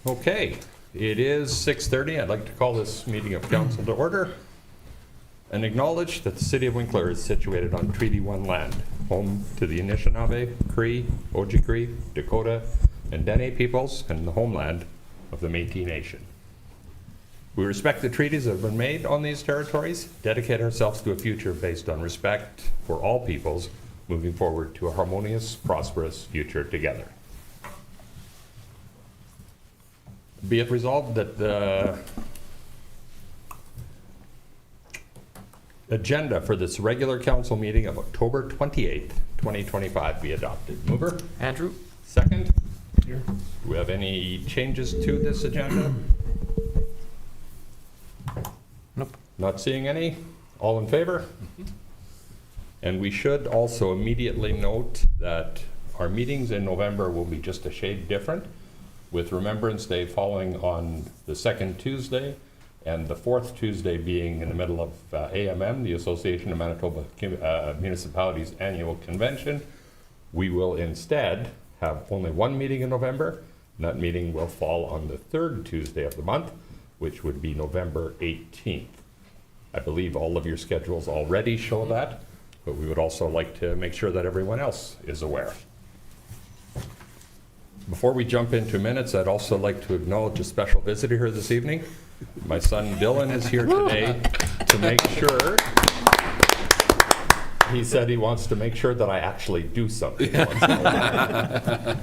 Okay, it is 6:30. I'd like to call this meeting of council to order and acknowledge that the city of Winkler is situated on Treaty 1 land, home to the Anishinaabe, Cree, Ojibwe, Dakota, and Dene peoples, and the homeland of the Métis Nation. We respect the treaties that have been made on these territories, dedicate ourselves to a future based on respect for all peoples, moving forward to a harmonious, prosperous future together. Be it resolved that the agenda for this regular council meeting of October 28th, 2025 be adopted. Mover? Andrew? Second? Here. Do we have any changes to this agenda? Nope. Not seeing any. All in favor? And we should also immediately note that our meetings in November will be just a shade different, with Remembrance Day falling on the second Tuesday and the fourth Tuesday being in the middle of AMM, the Association of Manitoba Municipalities Annual Convention. We will instead have only one meeting in November, and that meeting will fall on the third Tuesday of the month, which would be November 18th. I believe all of your schedules already show that, but we would also like to make sure that everyone else is aware. Before we jump into minutes, I'd also like to acknowledge a special visitor here this evening. My son Dylan is here today to make sure. He said he wants to make sure that I actually do something once in a while.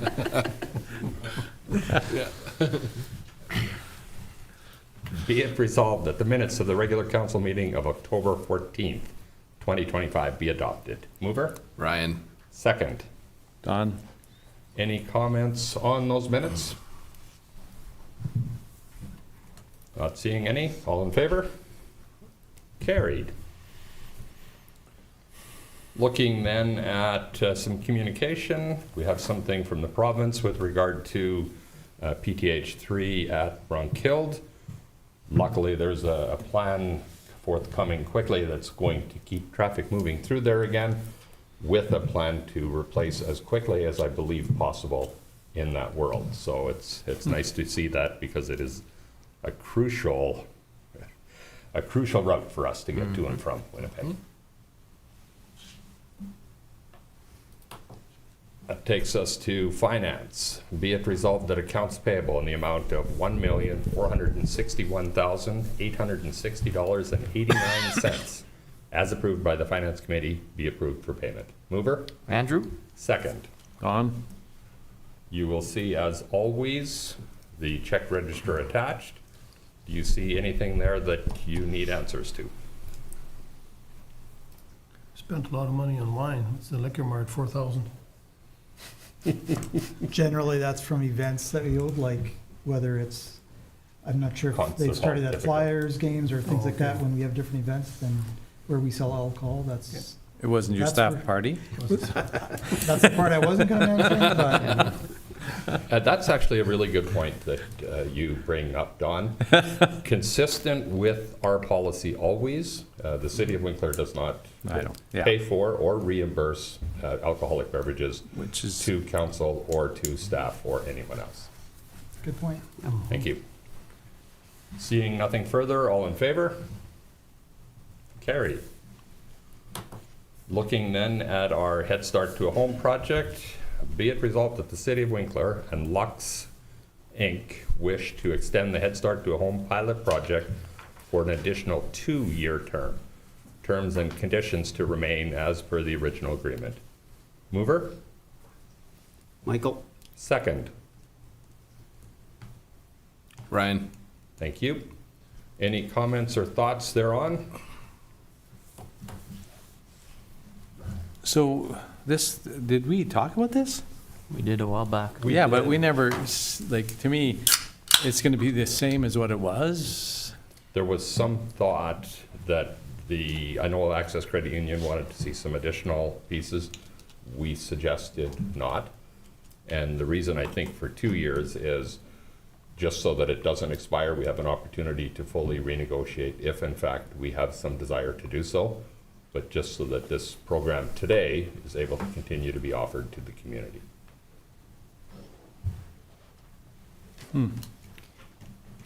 Be it resolved that the minutes of the regular council meeting of October 14th, 2025 be adopted. Mover? Ryan. Second. Don? Any comments on those minutes? Not seeing any. All in favor? Carried. Looking then at some communication, we have something from the province with regard to PTH 3 at Bronkild. Luckily, there's a plan forthcoming quickly that's going to keep traffic moving through there again, with a plan to replace as quickly as I believe possible in that world. So it's nice to see that, because it is a crucial route for us to get to and from Winnipeg. That takes us to finance. Be it resolved that accounts payable in the amount of $1,461,860.89 as approved by the Finance Committee be approved for payment. Mover? Andrew? Second. Don? You will see, as always, the check register attached. Do you see anything there that you need answers to? Spent a lot of money on wine. It's the liquor mart, 4,000. Generally, that's from events that we hold, like whether it's, I'm not sure if Concerts, they've started at typical. Flyers, games, or things like okay. that when we have different events, then where we sell alcohol, that's, It wasn't your That's staff where- party? that's the part I wasn't gonna mention, but That's actually a really good point that you bring up, Don. Consistent with our policy always, the city of Winkler does not I don't- yeah. pay for or reimburse alcoholic beverages Which is, to council or to staff or anyone else. good point. Thank you. Seeing nothing further, all in favor? Carried. Looking then at our Head Start to a Home project, be it resolved that the City of Winkler and Lux Inc. wish to extend the Head Start to a Home pilot project for an additional 2-year term. Terms and conditions to remain as per the original agreement. Mover? Michael. Second. Ryan. Thank you. Any comments or thoughts thereon? so this, did we talk about this? We did a while back. Yeah, but we never, like, to me, it's gonna be the same as what it was. There was some thought that I know Access Credit Union wanted to see some additional pieces. We suggested not. And the reason I think for 2 years is just so that it doesn't expire, we have an opportunity to fully renegotiate if in fact we have some desire to do so. But just so that this program today is able to continue to be offered to the community.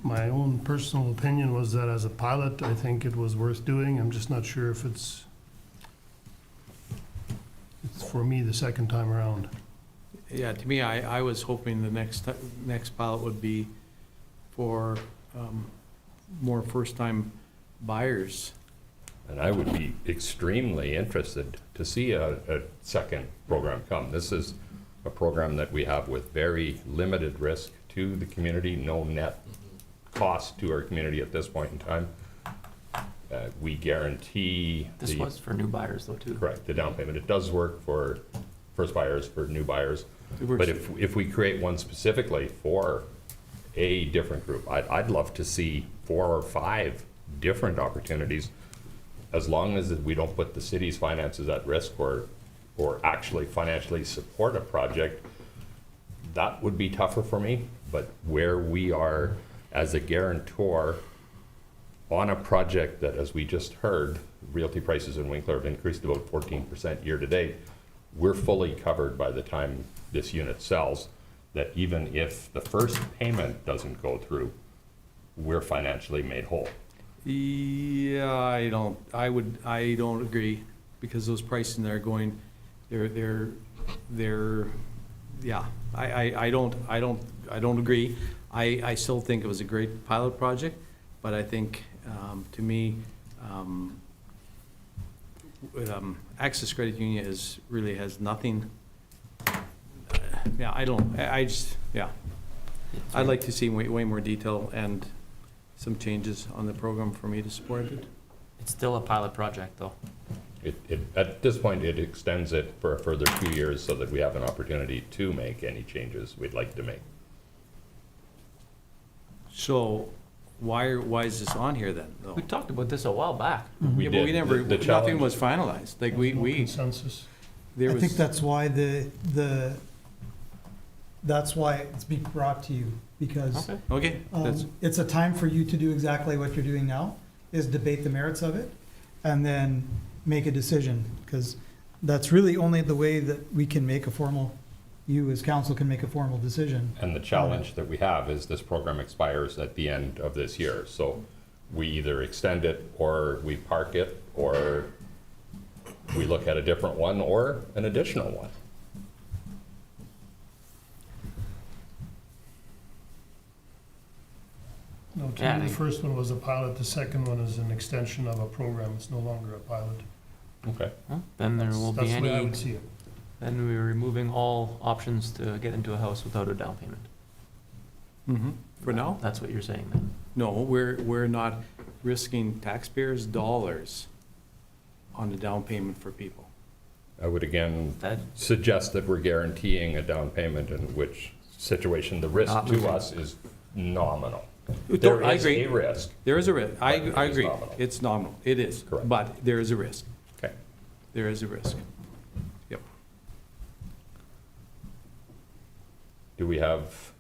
My own personal opinion was that as a pilot, I think it was worth doing. I'm just not sure if it's for me the second time around. Yeah, to me, I was hoping the next pilot would be for more first-time buyers. And I would be extremely interested to see a second program come. This is a program that we have with very limited risk to the community, no net cost to our community at this point in time. We guarantee This was for new buyers though, too. correct, the down payment. It does work for first buyers, for new buyers. It works- But if we create one specifically for a different group, I'd love to see 4 or 5 different opportunities, as long as we don't put the city's finances at risk or actually financially support a project. That would be tougher for me, but where we are as a guarantor on a project that, as we just heard, realty prices in Winkler have increased about 14% year to date, we're fully covered by the time this unit sells, that even if the first payment doesn't go through, we're financially made whole. Yeah, I don't agree, because those pricing are going, yeah, I don't agree. I still think it was a great pilot project, but I think, to me, Access Credit Union really has nothing, yeah, yeah. I'd like to see way more detail and some changes on the program for me to support it. It's still a pilot project, though. At this point, it extends it for a further 2 years so that we have an opportunity to make any changes we'd like to make. So why is this on here then, though? We talked about this a while back. We Yeah, but we did. never, The nothing challenge- was finalized, like No we, consensus. there I was. think that's why that's why it's being brought to you, because Okay. Okay, that's, it's a time for you to do exactly what you're doing now, is debate the merits of it, and then make a decision, because that's really only the way that we can make a formal, you as council can make a formal decision. And the challenge that we have is this program expires at the end of this year. So we either extend it, or we park it, or we look at a different one, or an additional one. No, to Yeah, me, I- the first one was a pilot, the second one is an extension of a program. It's no longer a pilot. Okay. Well, then there will be That's the way I any, would see it. then we're removing all options to get into a house without a down payment. Mhm. For now? That's what you're saying then. No, we're not risking taxpayers' dollars on the down payment for people. I would again That, suggest that we're guaranteeing a down payment, in which situation the risk Not to moving. us is nominal. There I is agree. a risk. There is a risk. I But it is agree. nominal. It's nominal. It is. Correct. But there is a risk. Okay. There is a risk. Yep. Do we have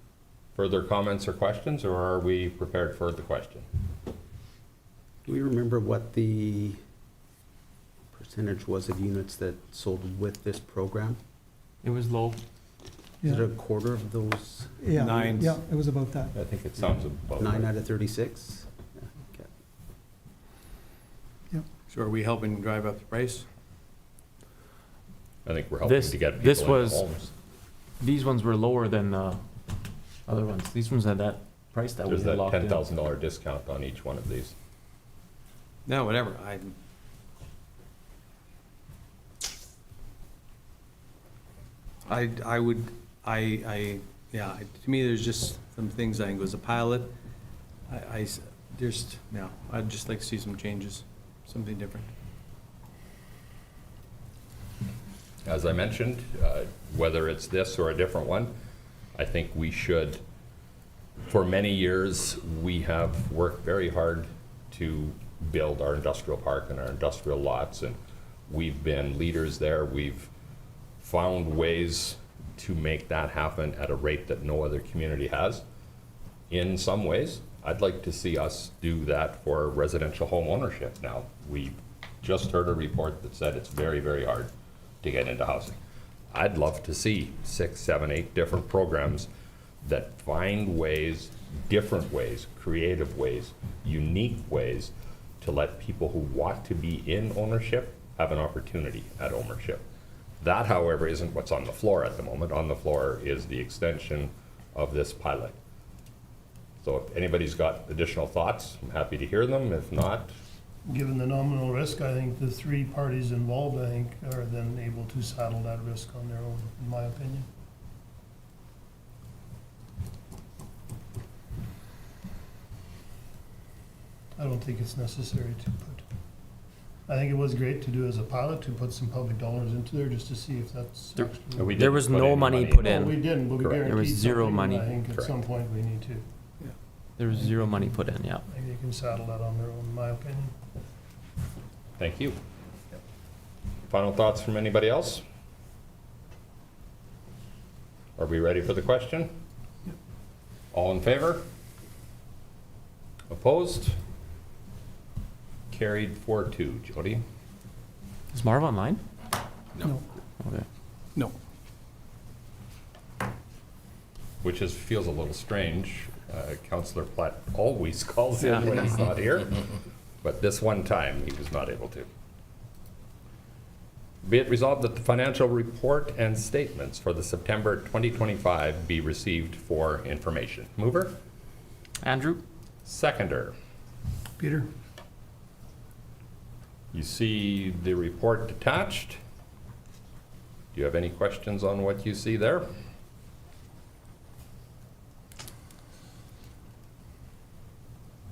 further comments or questions, or are we prepared for the question? Do we remember what the percentage was of units that sold with this program? it was low. Is it Yeah, a quarter of those, yeah, Nines. yeah, it was about that. I think it sounds about 9 right. out of 36? Yeah, okay. So are we helping drive up the price? I think we're helping This- to get this people into was- homes. These ones were lower than other ones. These ones had that price that we There's had that locked in. $10,000 discount on each one of these. No, whatever. I would, yeah, to me, there's just some things, I think it was a pilot. I'd just like to see some changes, something different. As I mentioned, whether it's this or a different one, I think we should, for many years, we have worked very hard to build our industrial park and our industrial lots, and we've been leaders there. We've found ways to make that happen at a rate that no other community has. In some ways, I'd like to see us do that for residential home ownership now. We just heard a report that said it's very, very hard to get into housing. I'd love to see 6, 7, 8 different programs that find ways, different ways, creative ways, unique ways to let people who want to be in ownership have an opportunity at ownership. That, however, isn't what's on the floor at the moment. On the floor is the extension of this pilot. So if anybody's got additional thoughts, I'm happy to hear them. If not, Given the nominal risk, I think the three parties involved, I think, are then able to saddle that risk on their own, in my opinion. I don't think it's necessary to put, I think it was great to do as a pilot, to put some public dollars into there just to see if that's There- actually. we There didn't was put no any money put No, in. we didn't, but we Correct. There was guaranteed zero something, and money. I think at Correct. some point we need to. There was zero money put in, yeah. I think they can saddle that on their own, in my opinion. thank you. Final thoughts from anybody else? Are we ready for the question? All in favor? Opposed? Carried 4-2. Jody? Is Marv online? No. Okay. No. Which feels a little strange. Councillor Platt always calls in Yeah. when he's not here, but this one time he was not able to. Be it resolved that the financial report and statements for the September 2025 be received for information. Mover? Andrew? Seconder? Peter? You see the report attached. Do you have any questions on what you see there?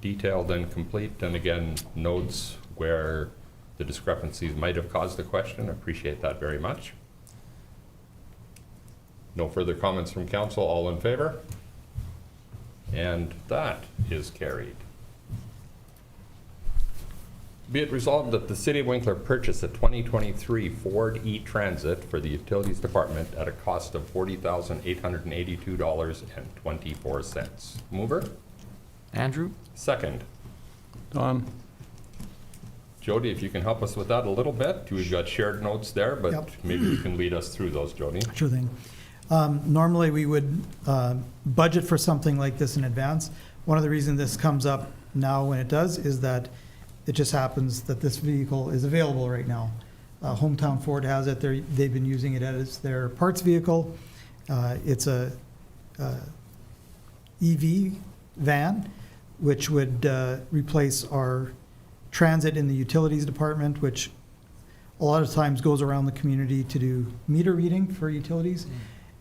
Detailed and complete, and again, notes where the discrepancies might have caused the question. Appreciate that very much. No further comments from council. All in favor? And that is carried. Be it resolved that the City of Winkler purchase a 2023 Ford E-Transit for the Utilities Department at a cost of $40,882.24. Mover? Andrew? Second. Don? Jody, if you can help us with that a little bit. We've got shared notes there, but Yep. maybe you can lead us through those, Jody. Sure thing. Normally, we would budget for something like this in advance. One of the reasons this comes up now when it does is that it just happens that this vehicle is available right now. Hometown Ford has it. They've been using it as their parts vehicle. It's a EV van, which would replace our transit in the utilities department, which a lot of times goes around the community to do meter reading for utilities.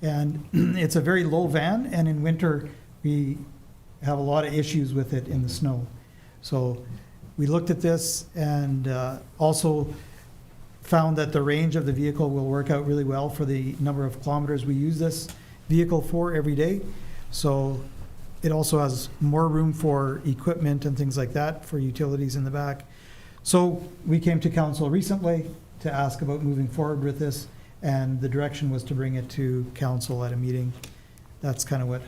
And it's a very low van, and in winter, we have a lot of issues with it in the snow. So we looked at this and also found that the range of the vehicle will work out really well for the number of kilometers we use this vehicle for every day. So it also has more room for equipment and things like that for utilities in the back. So we came to council recently to ask about moving forward with this, and the direction was to bring it to council at a meeting. That's kind of what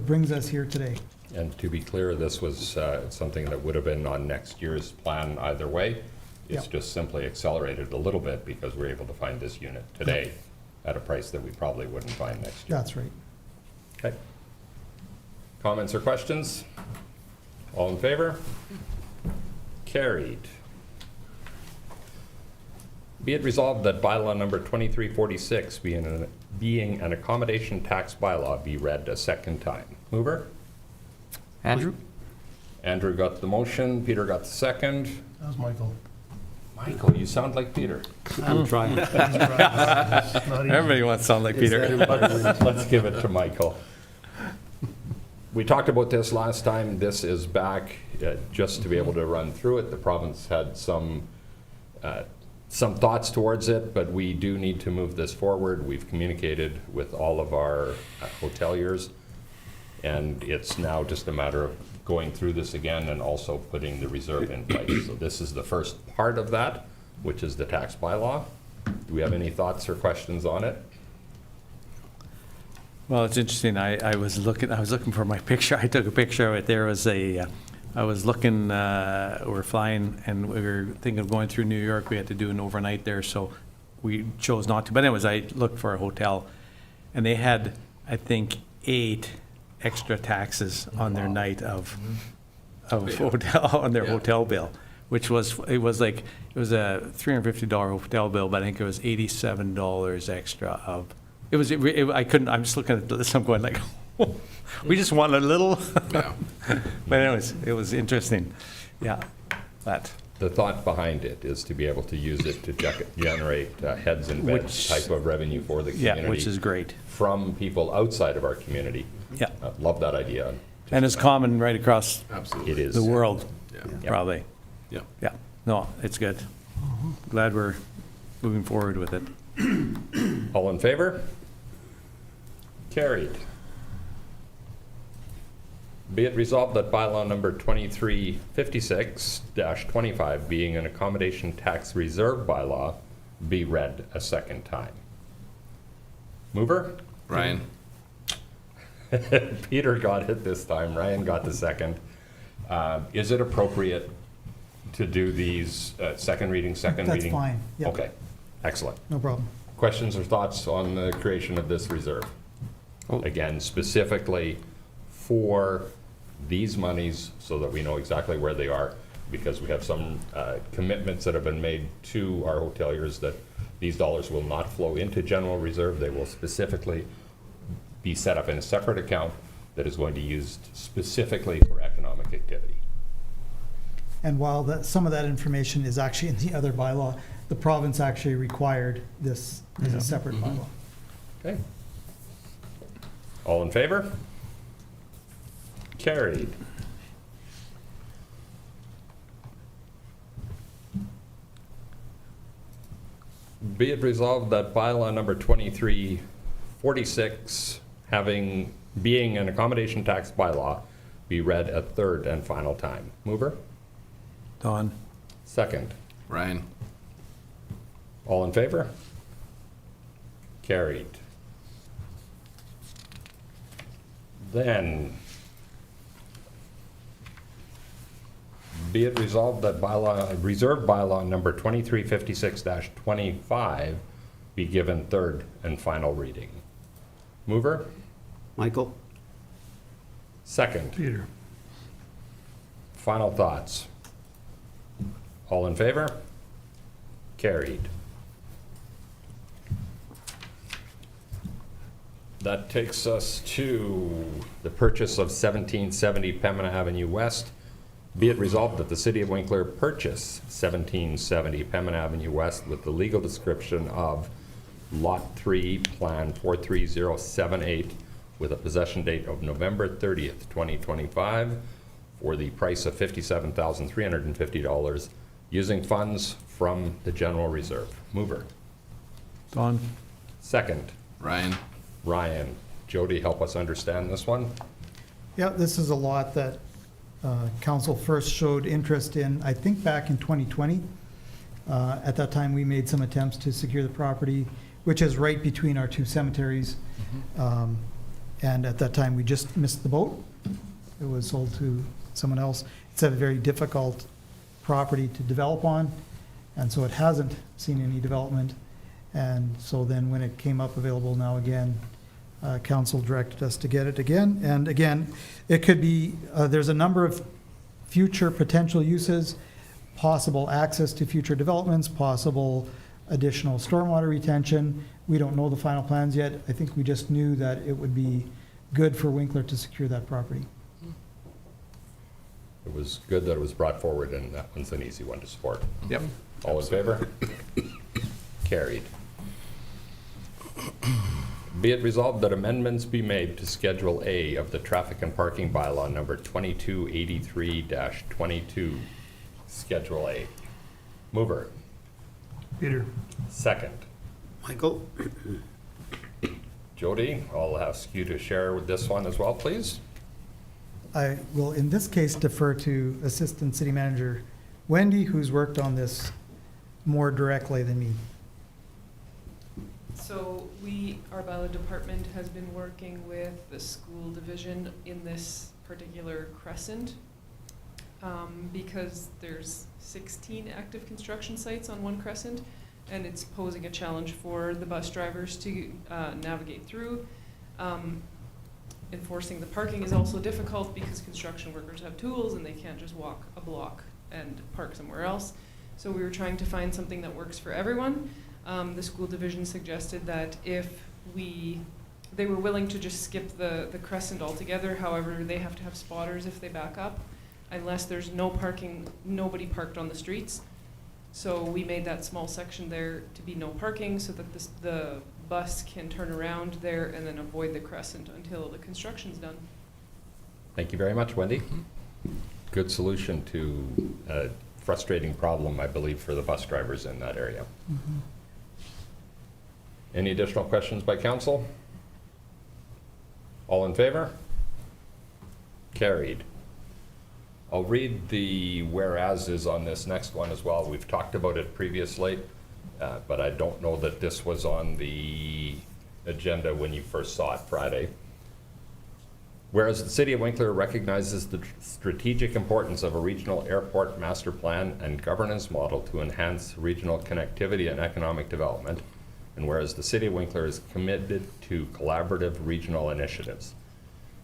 brings us here today. And to be clear, this was something that would have been on next year's plan either way. It's Yep. just simply accelerated a little bit because we're able to find this unit today at a price that we probably wouldn't find next year. That's right. Okay. Comments or questions? All in favor? Carried. Be it resolved that bylaw number 2346, being an accommodation tax bylaw, be read a second time. Mover? Andrew? Andrew got the motion, Peter got the second. That was Michael. Michael, you sound like Peter. I'm trying. It's not easy. Everybody wants to sound like Peter. Let's give it to Michael. We talked about this last time. This is back just to be able to run through it. The province had some thoughts towards it, but we do need to move this forward. We've communicated with all of our hoteliers, and it's now just a matter of going through this again and also putting the reserve in place. So this is the first part of that, which is the tax bylaw. Do we have any thoughts or questions on it? Well, it's interesting. I was looking for my picture. I took a picture of it. There was I was looking, we're flying and we were thinking of going through New York. We had to do an overnight there, so we chose not to. But anyways, I looked for a hotel and they had, I think, 8 extra taxes on their night of Big. hotel, on their Yeah. hotel bill, which was, it was a $350 hotel bill, but I think it was $87 extra of, I couldn't, I'm just looking at this, I'm going like, we just want a little. Yeah. But anyways, it was interesting, yeah, but. The thought behind it is to be able to use it to generate heads and beds Which- type of revenue for the community. Yeah, which is great. From people outside of our community. Yeah. Love that idea. And it's common right across Absolutely. It is. the world, Yeah. probably. Yeah. Yeah, no, it's good. Glad we're moving forward with it. All in favor? Carried. Be it resolved that bylaw number 2356-25, being an accommodation tax reserve bylaw, be read a second time. Mover? Ryan? Peter got it this time, Ryan got the second. Is it appropriate to do these second reading? That's fine, yeah. Okay, excellent. No problem. Questions or thoughts on the creation of this reserve? Again, specifically for these monies, so that we know exactly where they are, because we have some commitments that have been made to our hoteliers that these dollars will not flow into general reserve. They will specifically be set up in a separate account that is going to be used specifically for economic activity. And while some of that information is actually in the other bylaw, the province actually required this as a separate bylaw. Okay. All in favor? Carried. Be it resolved that bylaw number 2346, being an accommodation tax bylaw, be read a third and final time. Mover? Don? Second. Ryan? All in favor? Carried. Then, be it resolved that reserve bylaw number 2356-25 be given third and final reading. Mover? Michael? Second. Peter. Final thoughts. All in favor? Carried. That takes us to the purchase of 1770 Pembina Avenue West. Be it resolved that the City of Winkler purchase 1770 Pembina Avenue West with the legal description of Lot 3, Plan 43078, with a possession date of November 30th, 2025, for the price of $57,350, using funds from the general reserve. Mover. Don? Second. Ryan? Ryan. Jody, help us understand this one. Yeah, this is a lot that council first showed interest in, I think, back in 2020. At that time, we made some attempts to secure the property, which is right between our two cemeteries. And at that time, we just missed the boat. It was sold to someone else. It's a very difficult property to develop on, and so it hasn't seen any development. And so then when it came up available now again, council directed us to get it again. And again, it could be, there's a number of future potential uses, possible access to future developments, possible additional stormwater retention. We don't know the final plans yet. I think we just knew that it would be good for Winkler to secure that property. It was good that it was brought forward, and that one's an easy one to support. Yep. All in favor? Carried. Be it resolved that amendments be made to Schedule A of the Traffic and Parking Bylaw number 2283-22, Schedule A. Mover. Peter. Second. Michael? Jody, I'll ask you to share with this one as well, please. I will, in this case, defer to Assistant City Manager Wendy, who's worked on this more directly than me. So our bylaw department has been working with the school division in this particular crescent because there's 16 active construction sites on one crescent, and it's posing a challenge for the bus drivers to navigate through. enforcing the parking is also difficult because construction workers have tools and they can't just walk a block and park somewhere else. So we were trying to find something that works for everyone. The school division suggested that they were willing to just skip the crescent altogether. However, they have to have spotters if they back up. Unless there's no parking, nobody parked on the streets. So we made that small section there to be no parking so that the bus can turn around there and then avoid the crescent until the construction's done. Thank you very much, Wendy. Good solution to a frustrating problem, I believe, for the bus drivers in that area. Any additional questions by council? All in favor? Carried. I'll read the whereases on this next one as well. We've talked about it previously, but I don't know that this was on the agenda when you first saw it Friday. Whereas the City of Winkler recognizes the strategic importance of a regional airport master plan and governance model to enhance regional connectivity and economic development, and whereas the City of Winkler is committed to collaborative regional initiatives.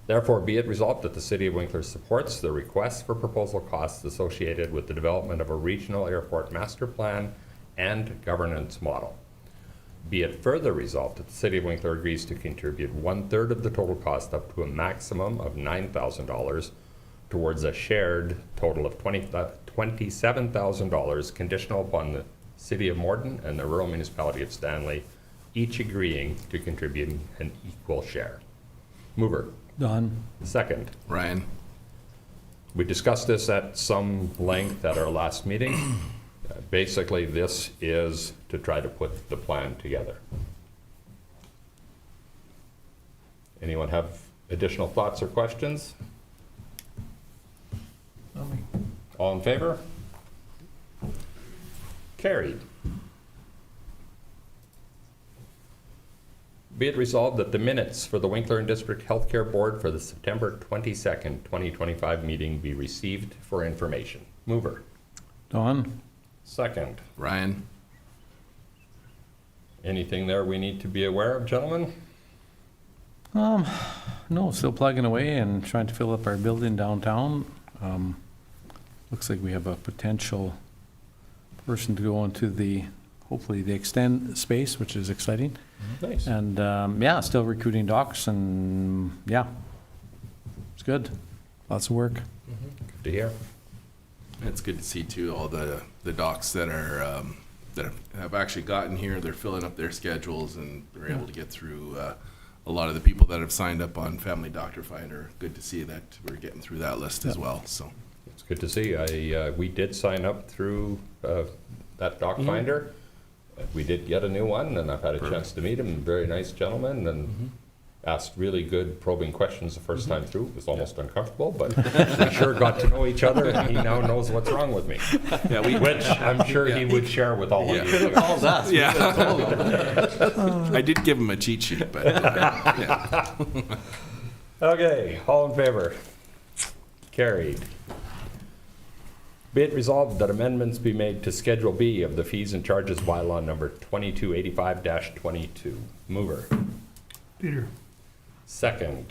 Therefore, be it resolved that the City of Winkler supports the request for proposal costs associated with the development of a regional airport master plan and governance model. Be it further resolved that the City of Winkler agrees to contribute 1/3 of the total cost up to a maximum of $9,000 towards a shared total of $27,000 conditional upon the City of Morden and the rural municipality of Stanley each agreeing to contribute an equal share. Mover. Don? Second. Ryan. We discussed this at some length at our last meeting. Basically, this is to try to put the plan together. Anyone have additional thoughts or questions? All in favor? Carried. Be it resolved that the minutes for the Winkler and District Healthcare Board for the September 22nd, 2025 meeting be received for information. Mover. Don? Second. Ryan. Anything there we need to be aware of, gentlemen? No, still plugging away and trying to fill up our building downtown. Looks like we have a potential person to go into hopefully the extend space, which is exciting. Nice. And, yeah, still recruiting docs and, yeah, it's good. Lots of work. Good to hear. It's good to see too all the docs that are that have actually gotten here. They're filling up their schedules and they're able to get through a lot of the people that have signed up on Family Doctor Finder. Good to see that we're getting through that list as well. So It's good to see. We did sign up through that doc finder. We did get a new one, and I've had a chance to meet him. Very nice gentleman, and asked really good probing questions the first time through. It was almost uncomfortable, but we sure got to know each other, and he now knows what's wrong with me. yeah, Which I'm sure he would share with all of you. called us. Yeah, I did give him a cheat sheet, but yeah. Okay, all in favor? Carried. Be it resolved that amendments be made to Schedule B of the Fees and Charges Bylaw number 2285-22. Mover. Peter. Second.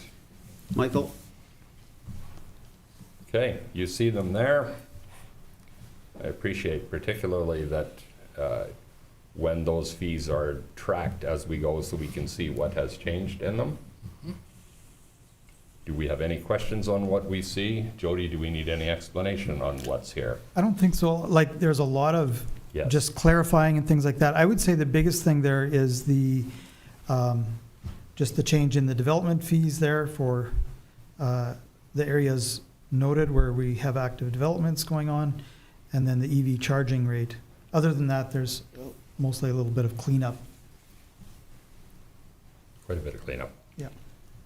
Michael? Okay, you see them there. I appreciate particularly that when those fees are tracked as we go so we can see what has changed in them. Do we have any questions on what we see? Jody, do we need any explanation on what's here? I don't think so. Like, there's a lot of Yes. just clarifying and things like that. I would say the biggest thing there is just the change in the development fees there for the areas noted where we have active developments going on, and then the EV charging rate. Other than that, there's mostly a little bit of cleanup. Quite a bit of cleanup. Yeah.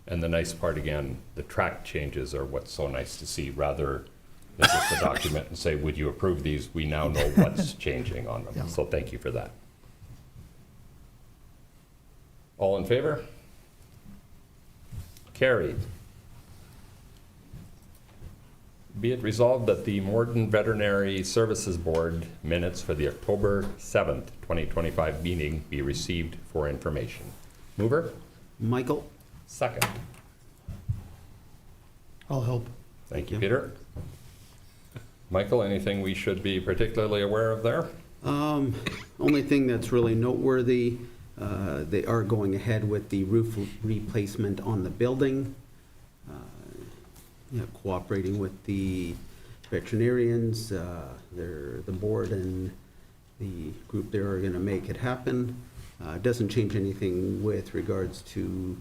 And the nice part, again, the track changes are what's so nice to see, rather than just a document and say, would you approve these? We now know what's changing on them. Yeah. So thank you for that. All in favor? Carried. Be it resolved that the Morden Veterinary Services Board minutes for the October 7th, 2025 meeting be received for information. Mover? Michael? Second. I'll help. Thank you, Thank Peter. Michael, anything we should be particularly aware of there? Only thing that's really noteworthy, they are going ahead with the roof replacement on the building. Cooperating with the veterinarians, the board and the group there are gonna make it happen. Doesn't change anything with regards to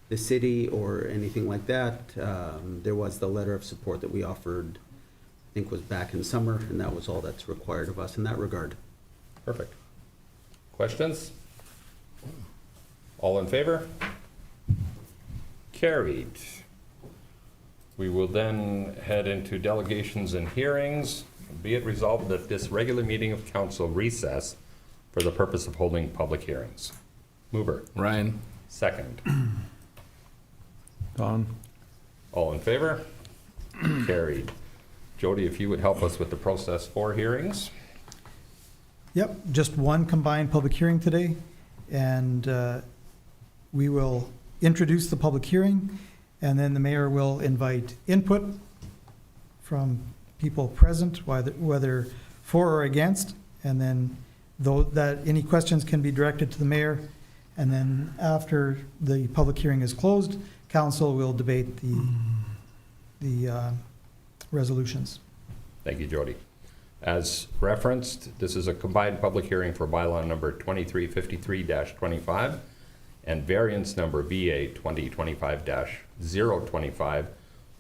the city or anything like that. There was the letter of support that we offered, I think was back in summer, and that was all that's required of us in that regard. Perfect. Questions? All in favor? Carried. We will then head into delegations and hearings. Be it resolved that this regular meeting of council recess for the purpose of holding public hearings. Mover. Ryan? Second. Don? All in favor? Carried. Jody, if you would help us with the process for hearings. Yep, just one combined public hearing today, and we will introduce the public hearing, and then the mayor will invite input from people present, whether for or against, and then any questions can be directed to the mayor, and then after the public hearing is closed, council will debate the resolutions. Thank you, Jody. As referenced, this is a combined public hearing for bylaw number 2353-25 and variance number VA 2025-025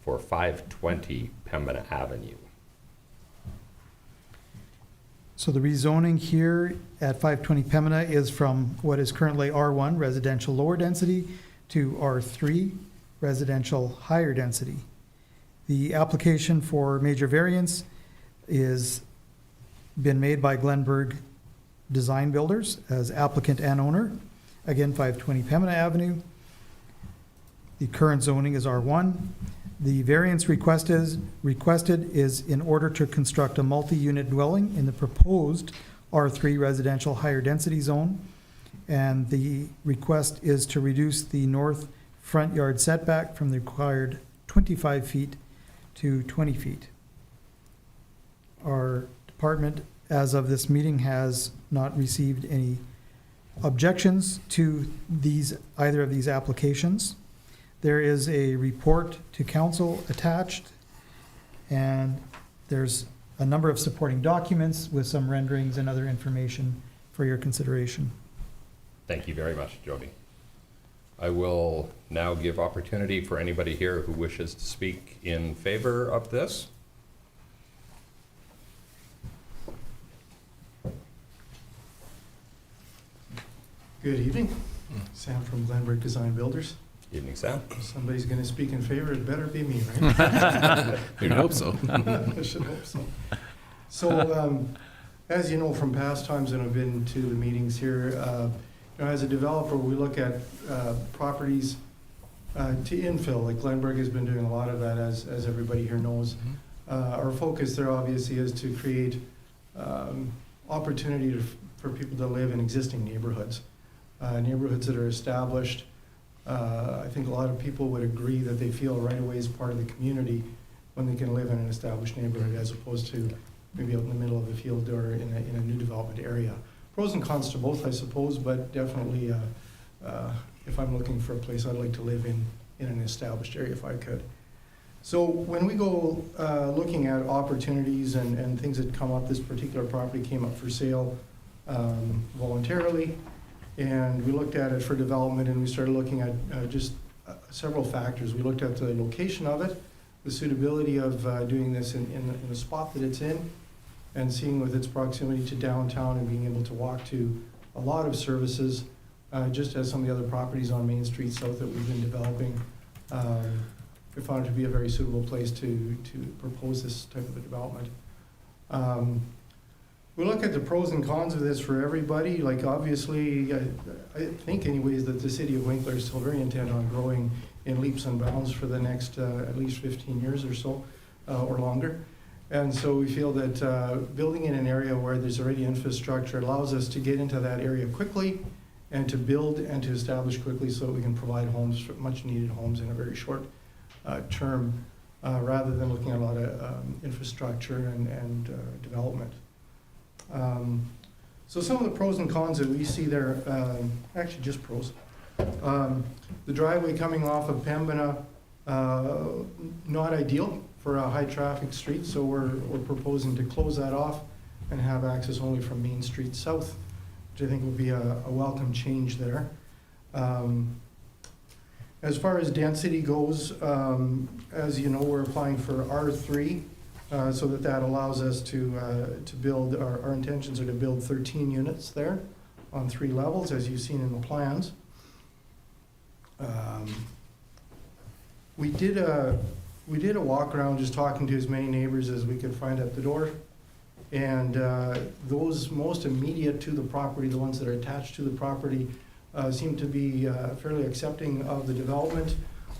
for 520 Pembina Avenue. So the rezoning here at 520 Pembina is from what is currently R1 residential lower density to R3 residential higher density. The application for major variance is been made by Glenberg Design Builders as applicant and owner. Again, 520 Pembina Avenue. The current zoning is R1. The variance requested is in order to construct a multi-unit dwelling in the proposed R3 residential higher density zone. And the request is to reduce the north front yard setback from the required 25 feet to 20 feet. Our department, as of this meeting, has not received any objections to either of these applications. There is a report to council attached, and there's a number of supporting documents with some renderings and other information for your consideration. Thank you very much, Jody. I will now give opportunity for anybody here who wishes to speak in favor of this. Good evening. Sam from Glenberg Design Builders. Evening, Sam. If somebody's going to speak in favor, it better be me, right? You'd hope so. I should hope so. So, as you know from past times when I've been to the meetings here, as a developer, we look at properties to infill. Like Glenberg has been doing a lot of that, as everybody here knows. Our focus there obviously is to create opportunity for people to live in existing neighborhoods. Neighborhoods that are established. I think a lot of people would agree that they feel right away is part of the community when they can live in an established neighborhood as opposed to maybe out in the middle of a field or in a new development area. Pros and cons to both, I suppose, but definitely if I'm looking for a place I'd like to live in an established area if I could. So when we go looking at opportunities and things that come up, this particular property came up for sale voluntarily. And we looked at it for development, and we started looking at just several factors. We looked at the location of it, the suitability of doing this in the spot that it's in, and seeing with its proximity to downtown and being able to walk to a lot of services, just as some of the other properties on Main Street South that we've been developing. We found it to be a very suitable place to propose this type of a development. We look at the pros and cons of this for everybody. Like obviously, I think anyways that the city of Winkler is still very intent on growing in leaps and bounds for the next at least 15 years or so, or longer. And so we feel that building in an area where there's already infrastructure allows us to get into that area quickly and to build and to establish quickly so that we can provide homes, much needed homes in a very short term rather than looking at a lot of infrastructure and development. So some of the pros and cons that we see there, actually just pros. The driveway coming off of Pembina, not ideal for a high-traffic street, so we're proposing to close that off and have access only from Main Street South, which I think would be a welcome change there. As far as density goes, as you know, we're applying for R3, so that allows us to build, our intentions are to build 13 units there on 3 levels, as you've seen in the plans. We did a walk around just talking to as many neighbors as we could find at the door. And those most immediate to the property, the ones that are attached to the property, seem to be fairly accepting of the development.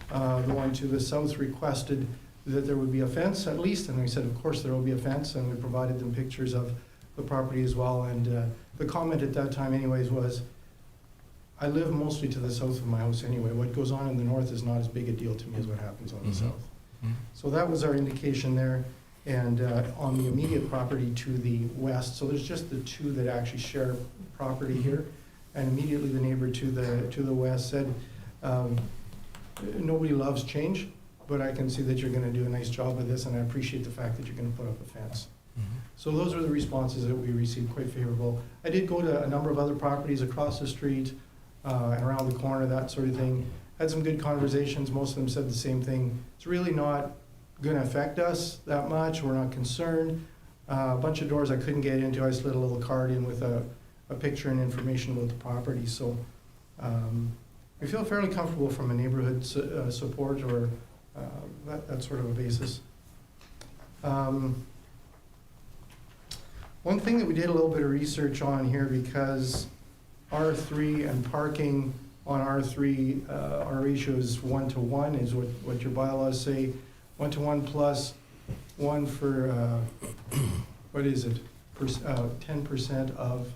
The one to the south requested that there would be a fence at least, and we said, of course, there will be a fence, and we provided them pictures of the property as well. And the comment at that time anyways was, I live mostly to the south of my house anyway. What goes on in the north is not as big a deal to me as what happens on the south. So that was our indication there. And on the immediate property to the west, so there's just the 2 that actually share property here. And immediately the neighbor to the west said, nobody loves change, but I can see that you're gonna do a nice job of this, and I appreciate the fact that you're gonna put up a fence. So those were the responses that we received, quite favorable. I did go to a number of other properties across the street, around the corner, that sort of thing. Had some good conversations. Most of them said the same thing. It's really not going to affect us that much. We're not concerned. A bunch of doors I couldn't get into. I slid a little card in with a picture and information about the property. So we feel fairly comfortable from a neighborhood support or that sort of a basis. One thing that we did a little bit of research on here, because R3 and parking on R3, our ratio is 1-to-1, is what your bylaws say. 1-to-1 plus 1 for, what is it, 10% of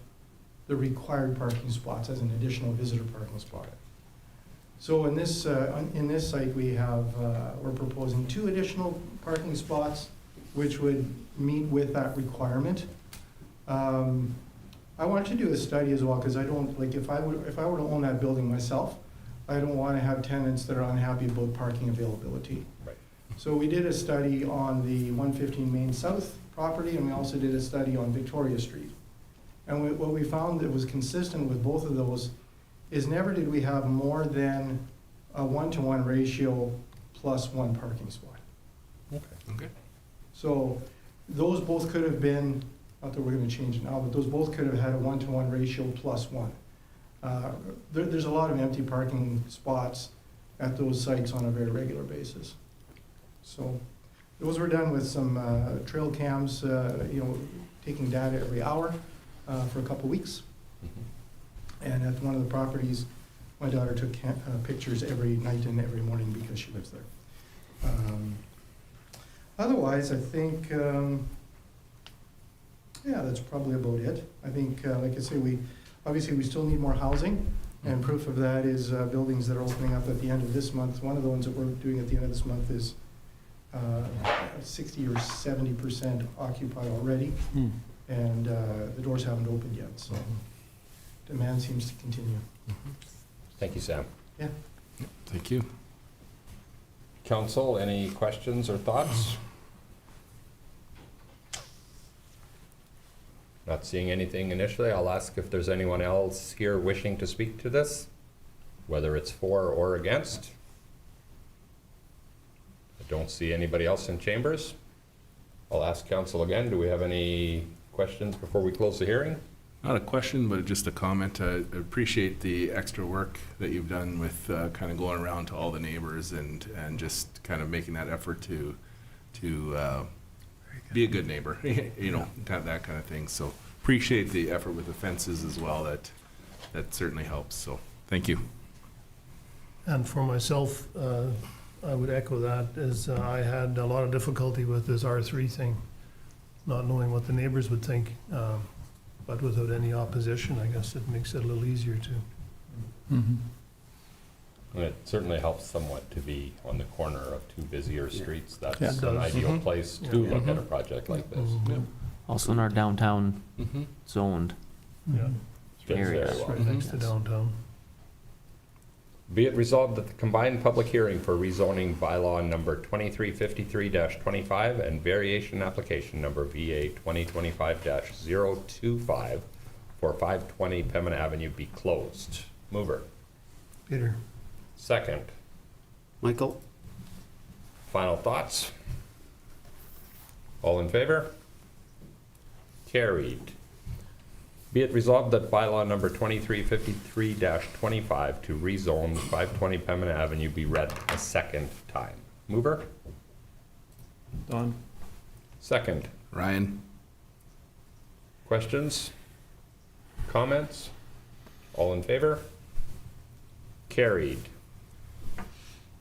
the required parking spots as an additional visitor parking spot. So in this site, we have, we're proposing 2 additional parking spots, which would meet with that requirement. I want to do a study as well, because I don't, like, if I were to own that building myself, I don't want to have tenants that are unhappy about parking availability. Right. So we did a study on the 115 Main South property, and we also did a study on Victoria Street. And what we found that was consistent with both of those is never did we have more than a 1-to-1 ratio plus 1 parking spot. Okay. So those both could have been, not that we're going to change it now, but those both could have had a 1-to-1 ratio plus 1. There's a lot of empty parking spots at those sites on a very regular basis. So those were done with some trail cams, taking data every hour for a couple weeks. And at one of the properties, my daughter took pictures every night and every morning because she lives there. Otherwise, I think, yeah, that's probably about it. I think, like I say, obviously we still need more housing, and proof of that is buildings that are opening up at the end of this month. One of the ones that we're doing at the end of this month is 60 or 70% occupied already, and the doors haven't opened yet, so demand seems to continue. Thank you, Sam. Yeah. Thank you. Council, any questions or thoughts? Not seeing anything initially. I'll ask if there's anyone else here wishing to speak to this, whether it's for or against. I don't see anybody else in chambers. I'll ask council again. Do we have any questions before we close the hearing? Not a question, but just a comment. I appreciate the extra work that you've done with kind of going around to all the neighbors and just kind of making that effort to be a good neighbor, that kind of thing. So appreciate the effort with the fences as well. That certainly helps. So thank you. And for myself, I would echo that, as I had a lot of difficulty with this R3 thing, not knowing what the neighbors would think. But without any opposition, I guess it makes it a little easier too. And it certainly helps somewhat to be on the corner of two busier streets. Yeah, That's it an does. ideal Mhm. place to Yeah. look at a project like this. Mhm. Also in our downtown Mm-hmm. zoned Yeah, Fits area. very it's well. right next to downtown. Be it resolved that the combined public hearing for rezoning bylaw number 2353-25 and variation application number VA 2025-025 for 520 Pemmon Avenue be closed. Mover. Peter? Second. Michael? Final thoughts? All in favor? Carried. Be it resolved that bylaw number 2353-25 to rezone 520 Pemmon Avenue be read a second time. Mover? Don? Second. Ryan? Questions? Comments? All in favor? Carried.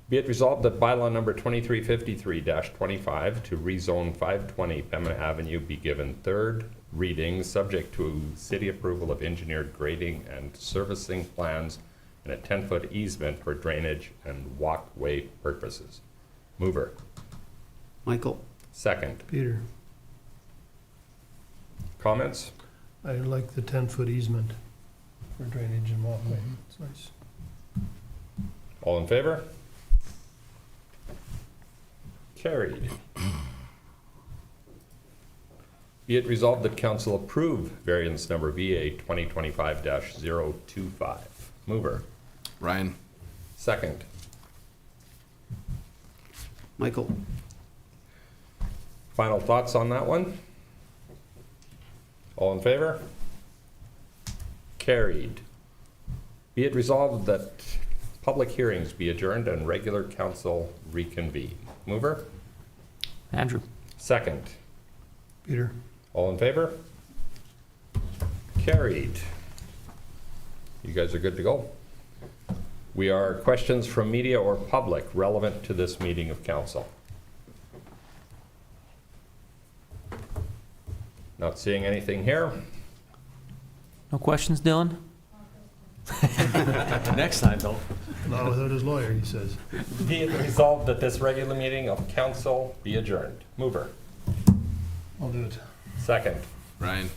Be it resolved that bylaw number 2353-25 to rezone 520 Pemmon Avenue be given third reading, subject to city approval of engineered grading and servicing plans and a 10-foot easement for drainage and walkway purposes. Mover. Michael? Second. Peter? Comments? I like the 10-foot easement for drainage and walkway. It's nice. All in favor? Carried. Be it resolved that council approve variance number VA 2025-025. Mover. Ryan? Second. Michael? Final thoughts on that one? All in favor? Carried. Be it resolved that public hearings be adjourned and regular council reconvene. Mover? Andrew? Second. Peter? All in favor? Carried. You guys are good to go. We are questions from media or public relevant to this meeting of council. Not seeing anything here. No questions, Dylan? Next time, though. Not without his lawyer, he says. Be it resolved that this regular meeting of council be adjourned. Mover. I'll do it. Second. Ryan?